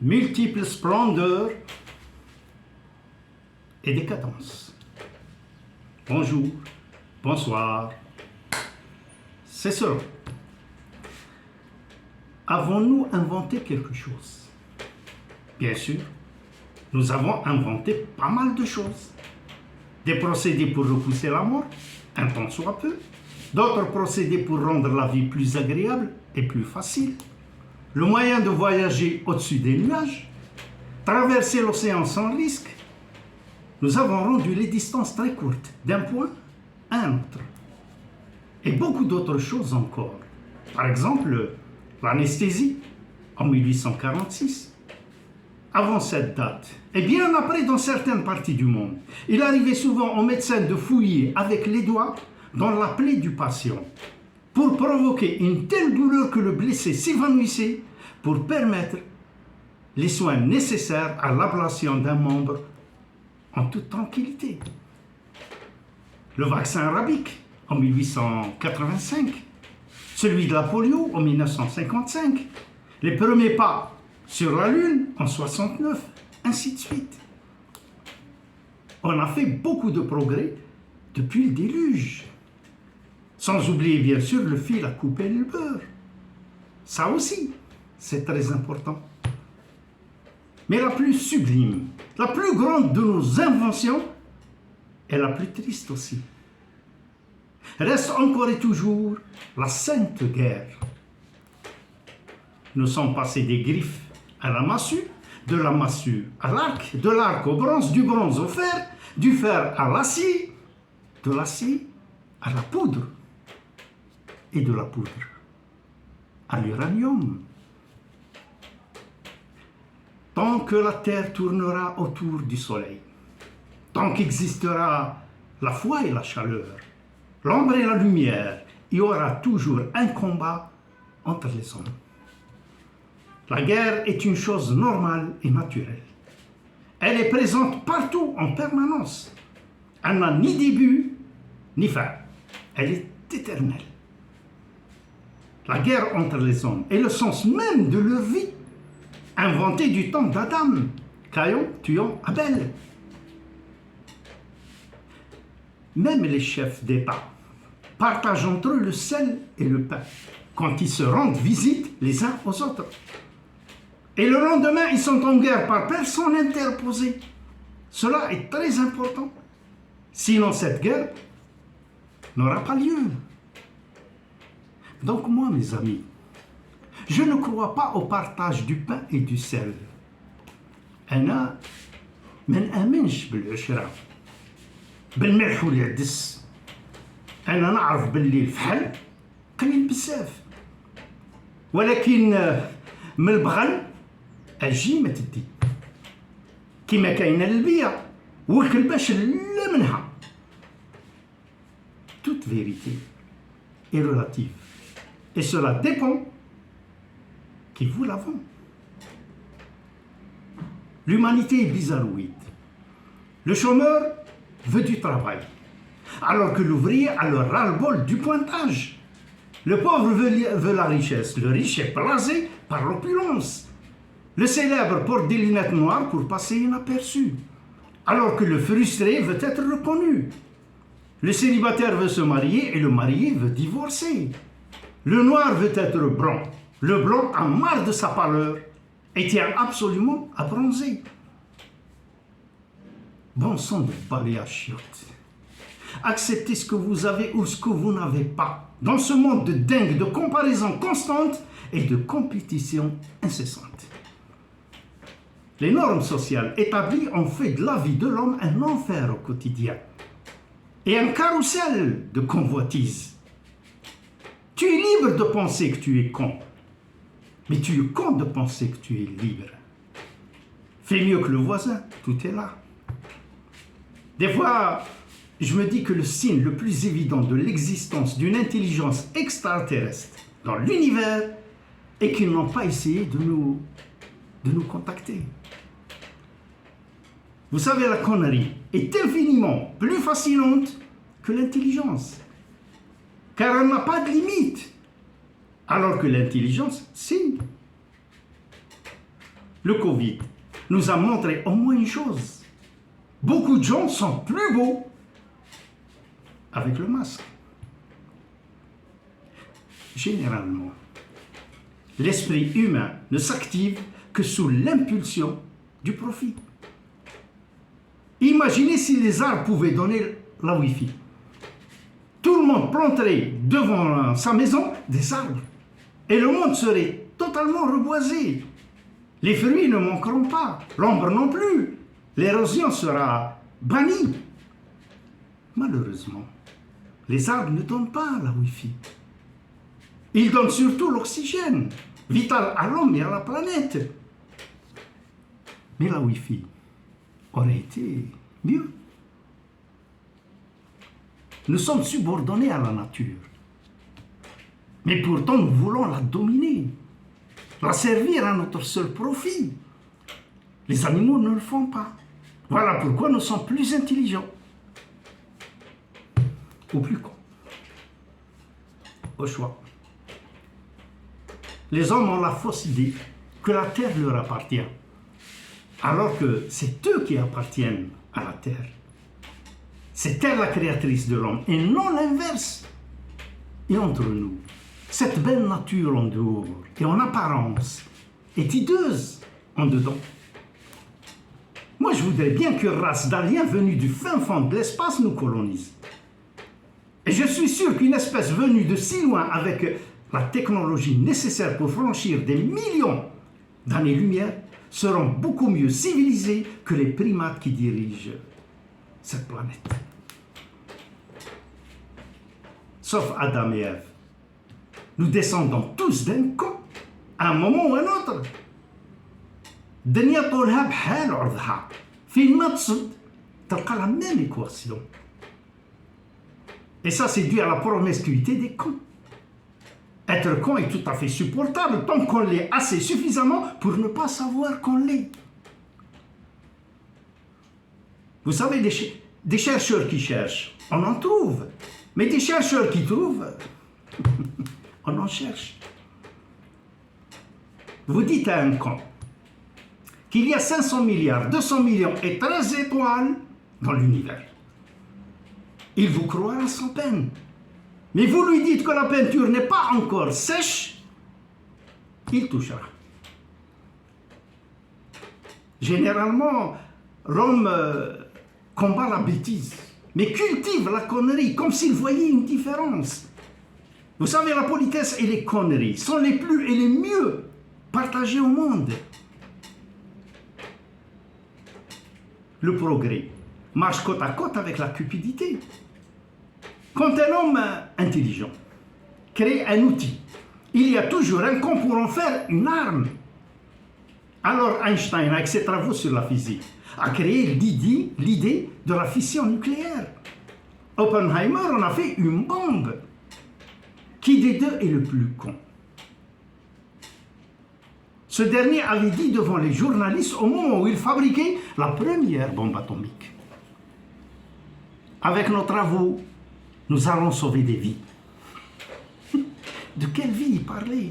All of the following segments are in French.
multiples splendeurs et décadence. Bonjour, bonsoir, c'est cela. Avons-nous inventé quelque chose? Bien sûr, nous avons inventé pas mal de choses. Des procédés pour repousser la mort, un tant soit peu. D'autres procédés pour rendre la vie plus agréable et plus facile. Le moyen de voyager au-dessus des nuages, traverser l'océan sans risque. Nous avons rendu les distances très courtes, d'un point à un autre. Et beaucoup d'autres choses encore. Par exemple, l'anesthésie, en 1846. Avant cette date, et bien après dans certaines parties du monde, il arrivait souvent aux médecins de fouiller avec les doigts dans la plaie du patient pour provoquer une telle douleur que le blessé s'évanouissait pour permettre les soins nécessaires à l'ablation d'un membre en toute tranquillité. Le vaccin rabique en 1885, celui de la polio en 1955, les premiers pas sur la Lune en 69, ainsi de suite. On a fait beaucoup de progrès depuis le déluge. Sans oublier bien sûr le fil à couper le beurre. Ça aussi, c'est très important. Mais la plus sublime, la plus grande de nos inventions est la plus triste aussi. Reste encore et toujours la Sainte Guerre. Nous sommes passés des griffes à la massue, de la massue à l'arc, de l'arc au bronze, du bronze au fer, du fer à l'acier, de l'acier à la poudre, et de la poudre à l'uranium. Tant que la Terre tournera autour du Soleil, tant qu'existera la foi et la chaleur, l'ombre et la lumière, il y aura toujours un combat entre les hommes. La guerre est une chose normale et naturelle. Elle est présente partout en permanence. Elle n'a ni début ni fin. Elle est éternelle. La guerre entre les hommes est le sens même de leur vie, inventée du temps d'Adam, Caïn tuant Abel. Même les chefs d'État partagent entre eux le sel et le pain quand ils se rendent visite les uns aux autres. Et le lendemain, ils sont en guerre par personne interposée. Cela est très important. Sinon, cette guerre n'aura pas lieu. Donc moi, mes amis, je ne crois pas au partage du pain et du sel. أنا ما نآمنش بالعشرة بالملح والعدس. أنا نعرف باللي الفحل قليل بزاف، ولكن من البغل أجي ما تدي، كيما كاينة البيع والكلباش لا منها. Toute vérité est relative. Et cela dépend qui vous l'avons. L'humanité est bizarroïde. Le chômeur veut du travail, alors que l'ouvrier a le ras-le-bol du pointage. Le pauvre veut la richesse, le riche est blasé par l'opulence. Le célèbre porte des lunettes noires pour passer inaperçu, alors que le frustré veut être reconnu. Le célibataire veut se marier et le marié veut divorcer. Le noir veut être blanc. Le blanc a marre de sa pâleur et tient absolument à bronzer. Bon sang de balai à chiottes. Acceptez ce que vous avez ou ce que vous n'avez pas. Dans ce monde de dingue, de comparaison constante et de compétition incessante. Les normes sociales établies ont fait de la vie de l'homme un enfer au quotidien et un carrousel de convoitises. Tu es libre de penser que tu es con, mais tu es con de penser que tu es libre. Fais mieux que le voisin, tout est là. Des fois, je me dis que le signe le plus évident de l'existence d'une intelligence extraterrestre dans l'univers est qu'ils n'ont pas essayé de nous contacter. Vous savez, la connerie est infiniment plus fascinante que l'intelligence, car elle n'a pas de limite, alors que l'intelligence, si. le Covid nous a montré au moins une chose. Beaucoup de gens sont plus beaux avec le masque. Généralement, l'esprit humain ne s'active que sous l'impulsion du profit. Imaginez si les arbres pouvaient donner la Wi-Fi. Tout le monde planterait devant sa maison des arbres et le monde serait totalement reboisé. Les fruits ne manqueront pas, l'ombre non plus. L'érosion sera bannie. Malheureusement, les arbres ne donnent pas la Wi-Fi. Ils donnent surtout l'oxygène, vital à l'homme et à la planète. Mais la Wi-Fi aurait été mieux. Nous sommes subordonnés à la nature. Mais pourtant, nous voulons la dominer, la servir à notre seul profit. Les animaux ne le font pas. Voilà pourquoi nous sommes plus intelligents. Ou plus cons. Au choix. Les hommes ont la fausse idée que la terre leur appartient, alors que c'est eux qui appartiennent à la terre. C'est elle la créatrice de l'homme et non l'inverse. Et entre nous, cette belle nature en dehors et en apparence est hideuse en dedans. Moi, je voudrais bien qu'une race d'aliens venus du fin fond de l'espace nous colonise. Et je suis sûr qu'une espèce venue de si loin avec la technologie nécessaire pour franchir des millions d'années-lumière seront beaucoup mieux civilisés que les primates qui dirigent cette planète. Sauf Adam et Ève. Nous descendons tous d'un camp, à un moment ou à un autre. الدنيا طولها بحال عرضها فين ما تصد تلقى la même équation. Et ça, c'est dû à la promiscuité des cons. Être con est tout à fait supportable tant qu'on l'est assez suffisamment pour ne pas savoir qu'on l'est. Vous savez, des chercheurs qui cherchent, on en trouve. Mais des chercheurs qui trouvent, on en cherche. Vous dites à un con qu'il y a 500 milliards, 200 millions et 13 étoiles dans l'univers. Il vous croira sans peine. Mais vous lui dites que la peinture n'est pas encore sèche, il touchera. Généralement, l'homme combat la bêtise, mais cultive la connerie comme s'il voyait une différence. Vous savez, la politesse et les conneries sont les plus et les mieux partagées au monde. Le progrès marche côte à côte avec la cupidité. Quand un homme intelligent crée un outil, il y a toujours un con pour en faire une arme. Alors Einstein, avec ses travaux sur la physique, a créé l'idée de la fission nucléaire. Oppenheimer en a fait une bombe. Qui des deux est le plus con? Ce dernier avait dit devant les journalistes au moment où il fabriquait la première bombe atomique. Avec nos travaux, nous allons sauver des vies. De quelle vie il parlait?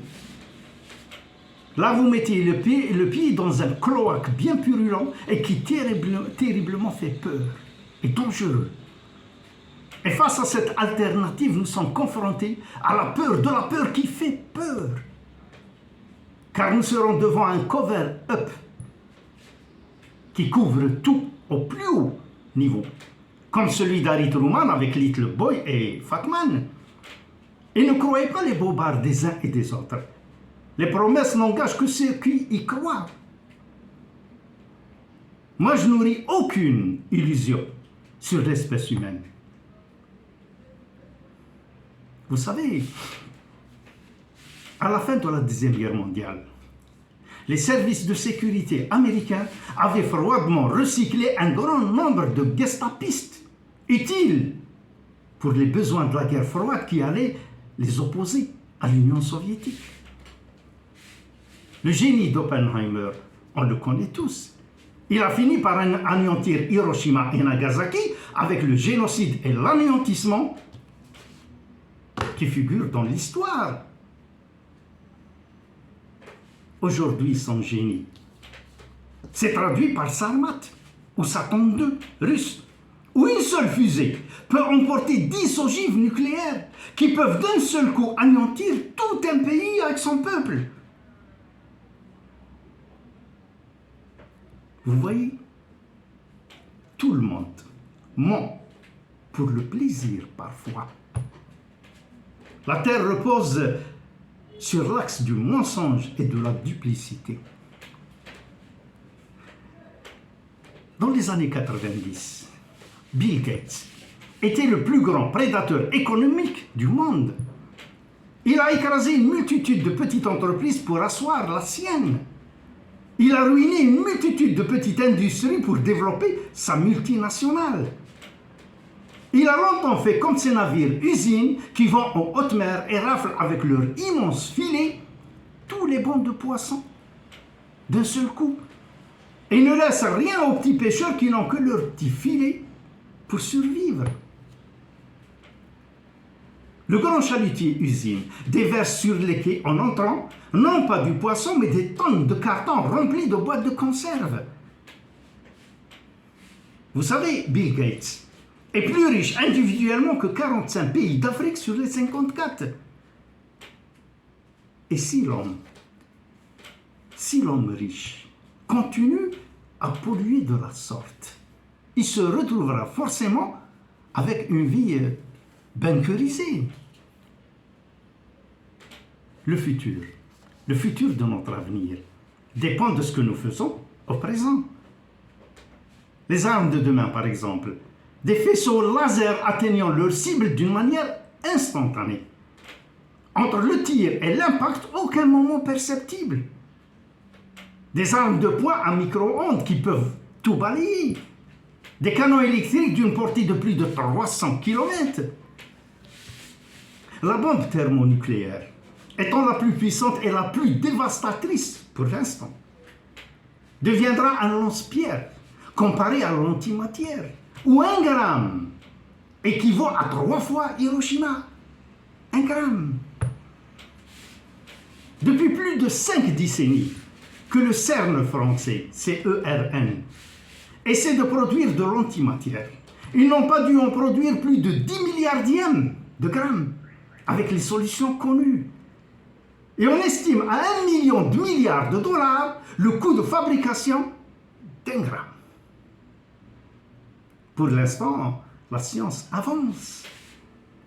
Là, vous mettez le pied dans un cloaque bien purulent et qui terriblement fait peur et dangereux. Et face à cette alternative, nous sommes confrontés à la peur de la peur qui fait peur. Car nous serons devant un cover-up qui couvre tout au plus haut niveau, comme celui d'Harry Truman avec Little Boy et Fat Man. Et ne croyez pas les bobards des uns et des autres. Les promesses n'engagent que ceux qui y croient. Moi, je nourris aucune illusion sur l'espèce humaine. Vous savez, à la fin de la Deuxième Guerre mondiale, les services de sécurité américains avaient froidement recyclé un grand nombre de gestapistes utiles pour les besoins de la guerre froide qui allaient les opposer à l'Union soviétique. Le génie d'Oppenheimer, on le connaît tous. Il a fini par anéantir Hiroshima et Nagasaki avec le génocide et l'anéantissement qui figurent dans l'histoire. Aujourd'hui, son génie C'est traduit par Sarmat ou Satan 2 russe, où une seule fusée peut emporter 10 ogives nucléaires qui peuvent d'un seul coup anéantir tout un pays avec son peuple. Vous voyez, tout le monde ment pour le plaisir parfois. La terre repose sur l'axe du mensonge et de la duplicité. Dans les années 90, Bill Gates était le plus grand prédateur économique du monde. Il a écrasé une multitude de petites entreprises pour asseoir la sienne. Il a ruiné une multitude de petites industries pour développer sa multinationale. Il a longtemps fait comme ces navires-usines qui vont en haute mer et raflent avec leurs immenses filets tous les bancs de poissons d'un seul coup. Et ne laissent rien aux petits pêcheurs qui n'ont que leurs petits filets pour survivre. Le grand chalutier usine déverse sur les quais en entrant, non pas du poisson, mais des tonnes de cartons remplis de boîtes de conserve. Vous savez, Bill Gates est plus riche individuellement que 45 pays d'Afrique sur les 54. Et si l'homme riche continue à polluer de la sorte, il se retrouvera forcément avec une vie bunkerisée. Le futur de notre avenir dépend de ce que nous faisons au présent. Les armes de demain, par exemple, des faisceaux laser atteignant leur cible d'une manière instantanée. Entre le tir et l'impact, aucun moment perceptible. Des armes de poing à micro-ondes qui peuvent tout balayer. Des canons électriques d'une portée de plus de 300 km. La bombe thermonucléaire, étant la plus puissante et la plus dévastatrice pour l'instant, deviendra un lance-pierre comparé à l'antimatière, où 1 gramme équivaut à 3 fois Hiroshima. 1 gramme. Depuis plus de 5 décennies que le CERN français, CERN, essaie de produire de l'antimatière. Ils n'ont pas dû en produire plus de 10 milliardièmes de grammes avec les solutions connues. Et on estime à 1 million de milliards de dollars le coût de fabrication d'1 gramme. Pour l'instant, la science avance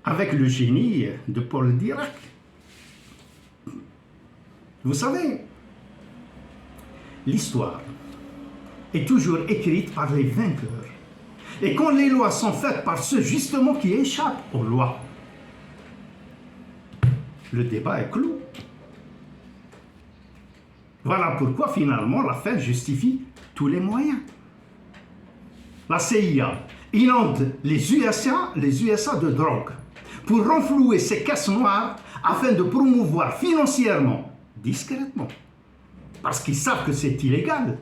avec le génie de Paul Dirac. Vous savez, l'histoire est toujours écrite par les vainqueurs. Et quand les lois sont faites par ceux justement qui échappent aux lois, le débat est clos. Voilà pourquoi finalement la fin justifie tous les moyens. La CIA inonde les USA de drogue pour renflouer ces caisses noires afin de promouvoir financièrement, discrètement, parce qu'ils savent que c'est illégal,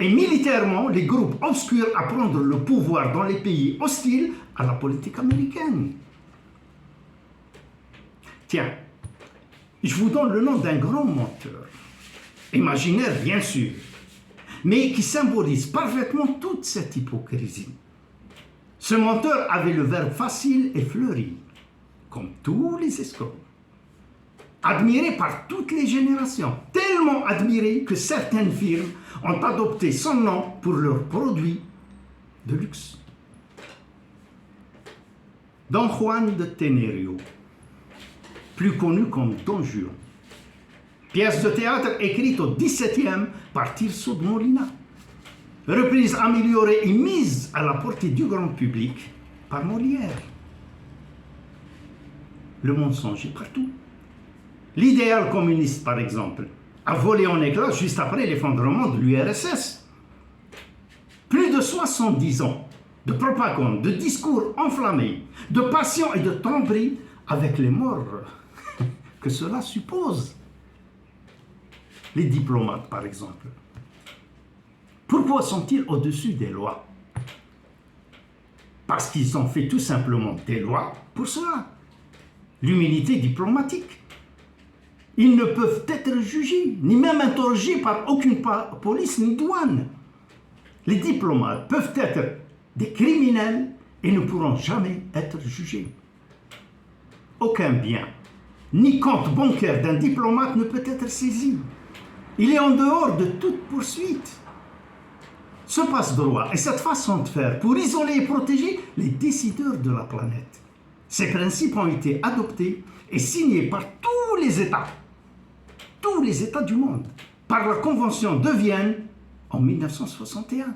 et militairement les groupes obscurs à prendre le pouvoir dans les pays hostiles à la politique américaine. Tiens, je vous donne le nom d'un grand menteur, imaginaire bien sûr, mais qui symbolise parfaitement toute cette hypocrisie. Ce menteur avait le verbe facile et fleuri, comme tous les escrocs. Admiré par toutes les générations, tellement admiré que certaines firmes ont adopté son nom pour leurs produits de luxe. Don Juan de Tenerio, plus connu comme Don Juan. Pièce de théâtre écrite au XVIIe par Tirso de Molina. Reprise améliorée et mise à la portée du grand public par Molière. Le mensonge est partout. L'idéal communiste, par exemple, a volé en éclats juste après l'effondrement de l'URSS. Plus de 70 ans de propagande, de discours enflammés, de passion et de tromperie avec les morts que cela suppose. Les diplomates, par exemple. Pourquoi sont-ils au-dessus des lois? Parce qu'ils ont fait tout simplement des lois pour cela. L'humilité diplomatique. Ils ne peuvent être jugés, ni même interrogés par aucune police ni douane. Les diplomates peuvent être des criminels et ne pourront jamais être jugés. Aucun bien, ni compte bancaire d'un diplomate ne peut être saisi. Il est en dehors de toute poursuite. Ce passe-droit et cette façon de faire pour isoler et protéger les décideurs de la planète. Ces principes ont été adoptés et signés par tous les États du monde, par la Convention de Vienne en 1961.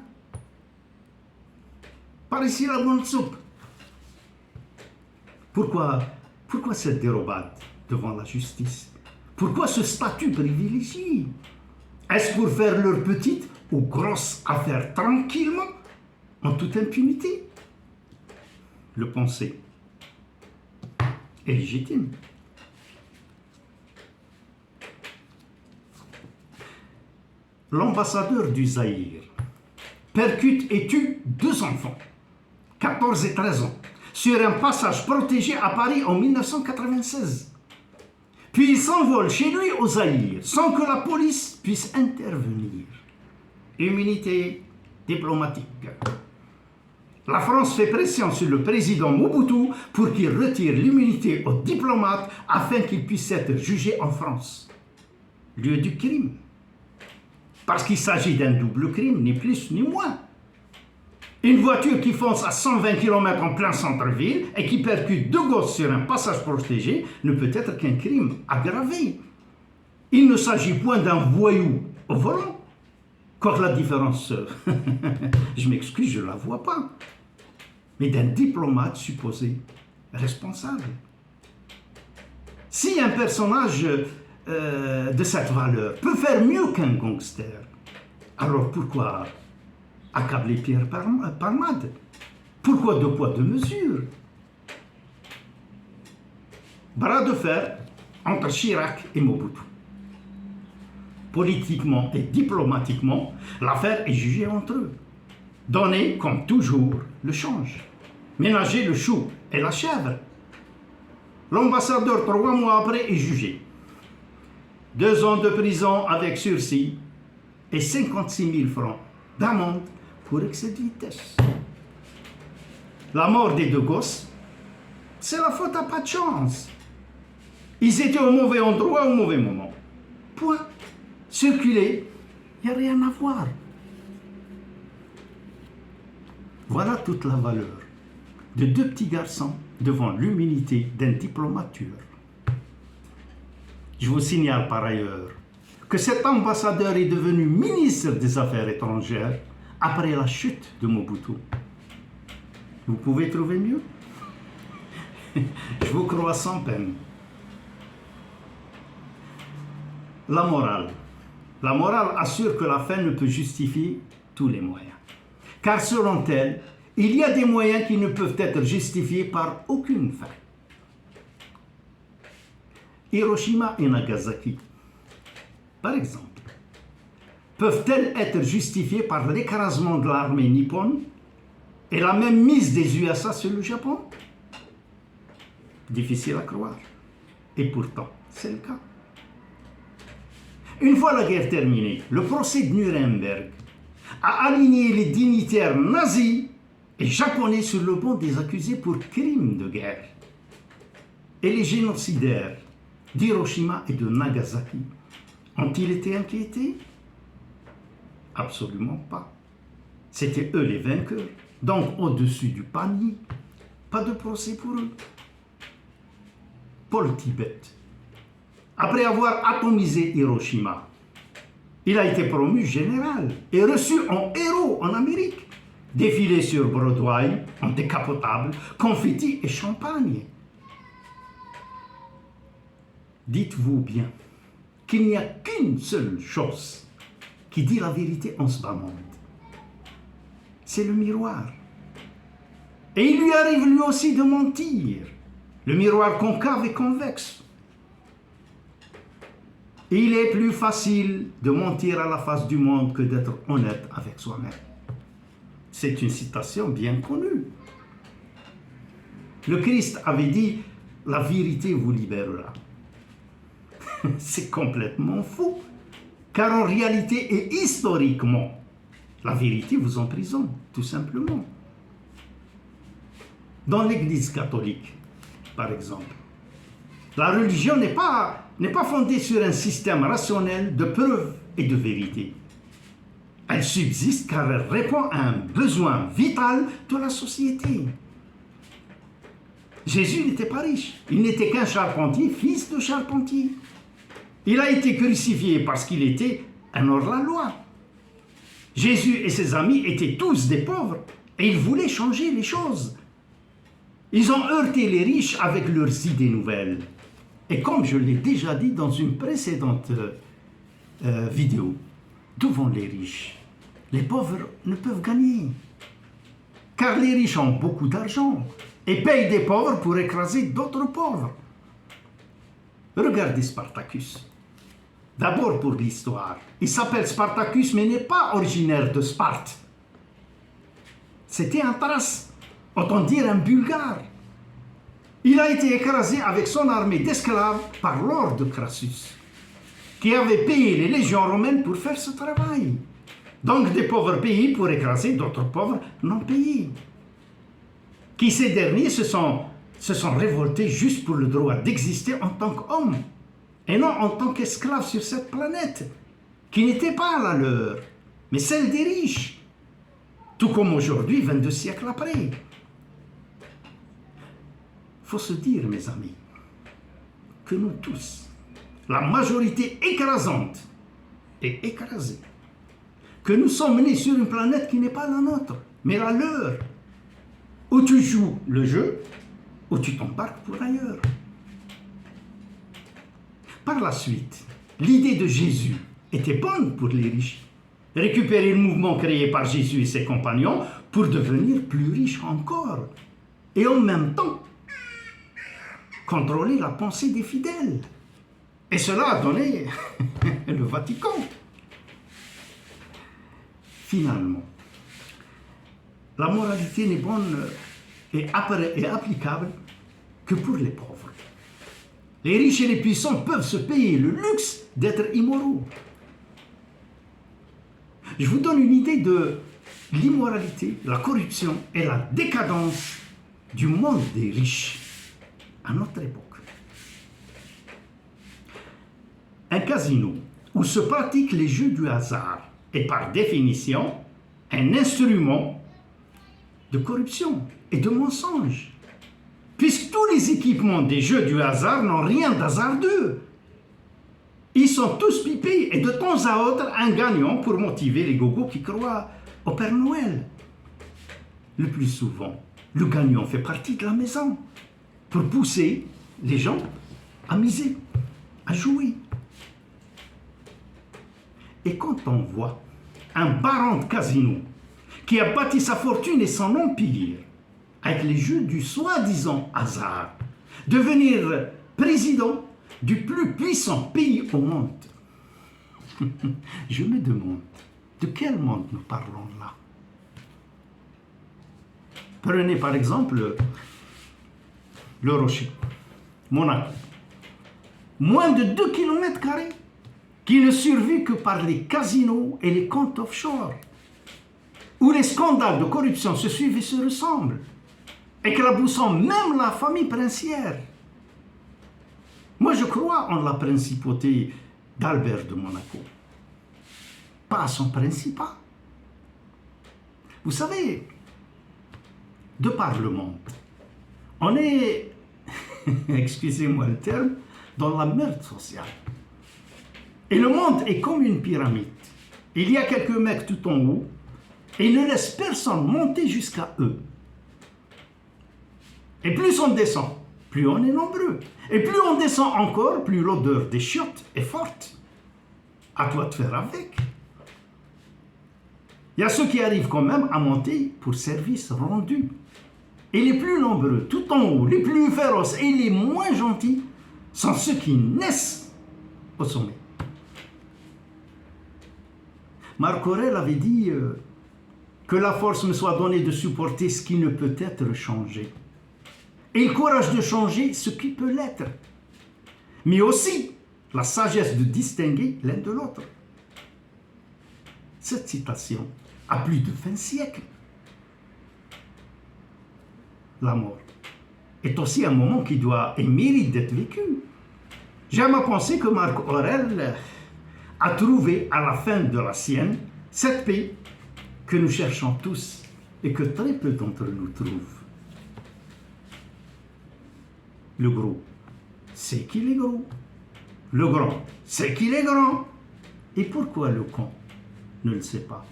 Par ici la bonne soupe. Pourquoi cette dérobade devant la justice? Pourquoi ce statut privilégié? Est-ce pour faire leur petite ou grosse affaire tranquillement, en toute impunité? Le penser est légitime. L'ambassadeur du Zaïre percute et tue 2 enfants, 14 et 13 ans, sur un passage protégé à Paris en 1996. Puis il s'envole chez lui au Zaïre sans que la police puisse intervenir. Immunité diplomatique. La France fait pression sur le président Mobutu pour qu'il retire l'immunité aux diplomates afin qu'ils puissent être jugés en France. Lieu du crime. Parce qu'il s'agit d'un double crime, ni plus ni moins. Une voiture qui fonce à 120 km en plein centre-ville et qui percute 2 gosses sur un passage protégé ne peut être qu'un crime aggravé. Il ne s'agit point d'un voyou au volant. Quoique la différence, je m'excuse, je ne la vois pas, mais d'un diplomate supposé responsable. Si un personnage de cette valeur peut faire mieux qu'un gangster, alors pourquoi accabler Pierre Palmade? Pourquoi 2 poids 2 mesures? Bras de fer entre Chirac et Mobutu. Politiquement et diplomatiquement, l'affaire est jugée entre eux. Donner, comme toujours, le change. Ménager le chou et la chèvre. L'ambassadeur, 3 mois après, est jugé. 2 ans de prison avec sursis et 56 000 francs d'amende pour excès de vitesse. La mort des 2 gosses, c'est la faute à pas de chance. Ils étaient au mauvais endroit au mauvais moment. Point. Circuler, il n'y a rien à voir. Voilà toute la valeur de 2 petits garçons devant l'humilité d'un diplomate tueur. Je vous signale par ailleurs que cet ambassadeur est devenu ministre des Affaires étrangères après la chute de Mobutu. Vous pouvez trouver mieux? Je vous crois sans peine. La morale. La morale assure que la fin ne peut justifier tous les moyens. Car selon elle, il y a des moyens qui ne peuvent être justifiés par aucune fin. Hiroshima et Nagasaki, par exemple, peuvent-elles être justifiées par l'écrasement de l'armée nippone et la même mise des USA sur le Japon? Difficile à croire. Et pourtant, c'est le cas. Une fois la guerre terminée, le procès de Nuremberg a aligné les dignitaires nazis et japonais sur le banc des accusés pour crimes de guerre. Et les génocidaires d'Hiroshima et de Nagasaki ont-ils été inquiétés? Absolument pas. C'étaient eux les vainqueurs, donc au-dessus du panier. Pas de procès pour eux. Paul Tibet, après avoir atomisé Hiroshima, il a été promu général et reçu en héros en Amérique. Défilé sur Broadway en décapotable, confettis et champagne. Dites-vous bien qu'il n'y a qu'une seule chose qui dit la vérité en ce bas monde. C'est le miroir. Et il lui arrive lui aussi de mentir. Le miroir concave et convexe. Il est plus facile de mentir à la face du monde que d'être honnête avec soi-même. C'est une citation bien connue. Le Christ avait dit « La vérité vous libérera ». C'est complètement faux. Car en réalité et historiquement, la vérité vous emprisonne, tout simplement. Dans l'Église catholique, par exemple, la religion n'est pas fondée sur un système rationnel de preuves et de vérité. Elle subsiste car elle répond à un besoin vital de la société. Jésus n'était pas riche. Il n'était qu'un charpentier, fils de charpentier. Il a été crucifié parce qu'il était un hors-la-loi. Jésus et ses amis étaient tous des pauvres et ils voulaient changer les choses. Ils ont heurté les riches avec leurs idées nouvelles. Et comme je l'ai déjà dit dans une précédente vidéo, devant les riches, les pauvres ne peuvent gagner. Car les riches ont beaucoup d'argent et payent des pauvres pour écraser d'autres pauvres. Regardez Spartacus. D'abord pour l'histoire. Il s'appelle Spartacus mais n'est pas originaire de Sparte. C'était un Thrace, autant dire un Bulgare. Il a été écrasé avec son armée d'esclaves par l'ordre de Crassus, qui avait payé les légions romaines pour faire ce travail. Donc des pauvres payés pour écraser d'autres pauvres non payés. Qui ces derniers se sont révoltés juste pour le droit d'exister en tant qu'hommes, et non en tant qu'esclaves sur cette planète, qui n'était pas la leur, mais celle des riches, tout comme aujourd'hui, 22 siècles après. Il faut se dire, mes amis, que nous tous, la majorité écrasante et écrasée, que nous sommes nés sur une planète qui n'est pas la nôtre, mais la leur, où tu joues le jeu, où tu t'embarques pour ailleurs. Par la suite, l'idée de Jésus était bonne pour les riches. Récupérer le mouvement créé par Jésus et ses compagnons pour devenir plus riches encore. Et en même temps, contrôler la pensée des fidèles. Et cela a donné le Vatican. Finalement, la moralité n'est bonne et applicable que pour les pauvres. Les riches et les puissants peuvent se payer le luxe d'être immoraux. Je vous donne une idée de l'immoralité, la corruption et la décadence du monde des riches à notre époque. Un casino où se pratiquent les jeux du hasard est par définition un instrument de corruption et de mensonge, puisque tous les équipements des jeux du hasard n'ont rien d'hasardeux. Ils sont tous pipés et de temps à autre un gagnant pour motiver les gogos qui croient au Père Noël. Le plus souvent, le gagnant fait partie de la maison pour pousser les gens à miser, à jouer. Et quand on voit un baron de casino qui a bâti sa fortune et son empire avec les jeux du soi-disant hasard, devenir président du plus puissant pays au monde, je me demande de quel monde nous parlons là. Prenez par exemple le Rocher, Monaco. Moins de 2 km² qui ne survit que par les casinos et les comptes offshore, où les scandales de corruption se suivent et se ressemblent, éclaboussant même la famille princière. Moi, je crois en la principauté d'Albert de Monaco, pas à son principat. Vous savez, de par le monde, on est, excusez-moi le terme, dans la merde sociale. Et le monde est comme une pyramide. Il y a quelques mecs tout en haut, et ils ne laissent personne monter jusqu'à eux. Et plus on descend, plus on est nombreux. Et plus on descend encore, plus l'odeur des chiottes est forte. À toi de faire avec. Il y a ceux qui arrivent quand même à monter pour service rendu. Et les plus nombreux, tout en haut, les plus féroces et les moins gentils, sont ceux qui naissent au sommet. Marc Aurèle avait dit que la force me soit donnée de supporter ce qui ne peut être changé, et le courage de changer ce qui peut l'être, mais aussi la sagesse de distinguer l'un de l'autre. Cette citation a plus de 20 siècles. La mort est aussi un moment qui doit et mérite d'être vécu. J'aime à penser que Marc Aurèle a trouvé à la fin de la sienne cette paix que nous cherchons tous et que très peu d'entre nous trouvent. Le gros sait qu'il est gros. Le grand sait qu'il est grand. Et pourquoi le con ne le sait pas?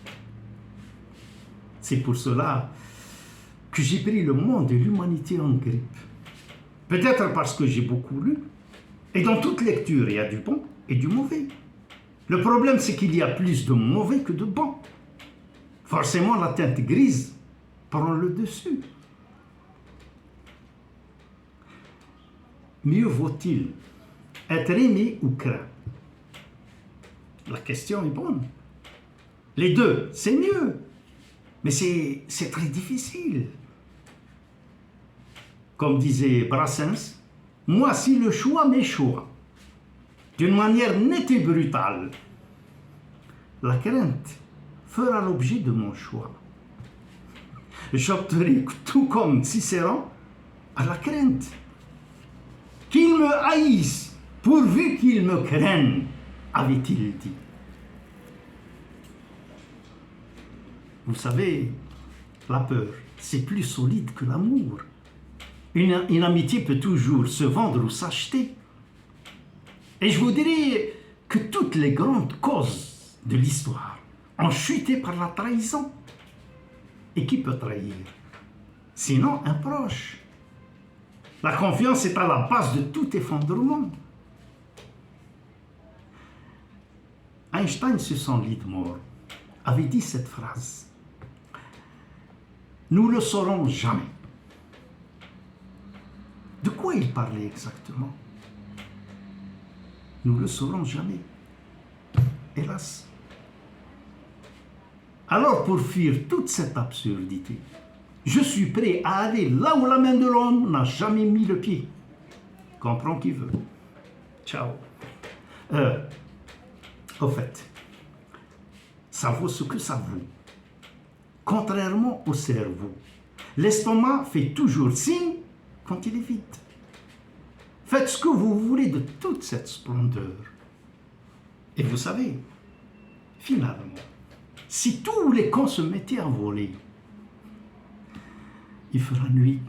C'est pour cela que j'ai pris le monde et l'humanité en grippe. Peut-être parce que j'ai beaucoup lu. Et dans toute lecture, il y a du bon et du mauvais. Le problème, c'est qu'il y a plus de mauvais que de bon. Forcément, la teinte grise prend le dessus. Mieux vaut-il être aimé ou craint? La question est bonne. Les deux, c'est mieux. Mais c'est très difficile. Comme disait Brassens, moi, si le choix m'échoue, d'une manière nette et brutale, la crainte fera l'objet de mon choix. J'opterai, tout comme Cicéron, à la crainte. Qu'ils me haïssent, pourvu qu'ils me craignent, avait-il dit. Vous savez, la peur, c'est plus solide que l'amour. Une amitié peut toujours se vendre ou s'acheter. Et je vous dirais que toutes les grandes causes de l'histoire ont chuté par la trahison. Et qui peut trahir? Sinon, un proche. La confiance est à la base de tout effondrement. Einstein, sur son lit de mort, avait dit cette phrase. Nous ne le saurons jamais. De quoi il parlait exactement? Nous ne le saurons jamais. Hélas. Alors, pour fuir toute cette absurdité, je suis prêt à aller là où la main de l'homme n'a jamais mis le pied. Comprends qui veut. Ciao. Au fait, ça vaut ce que ça vaut. Contrairement au cerveau, l'estomac fait toujours signe quand il est vide. Faites ce que vous voulez de toute cette splendeur. Et vous savez, finalement, si tous les cons se mettaient à voler, il fera nuit.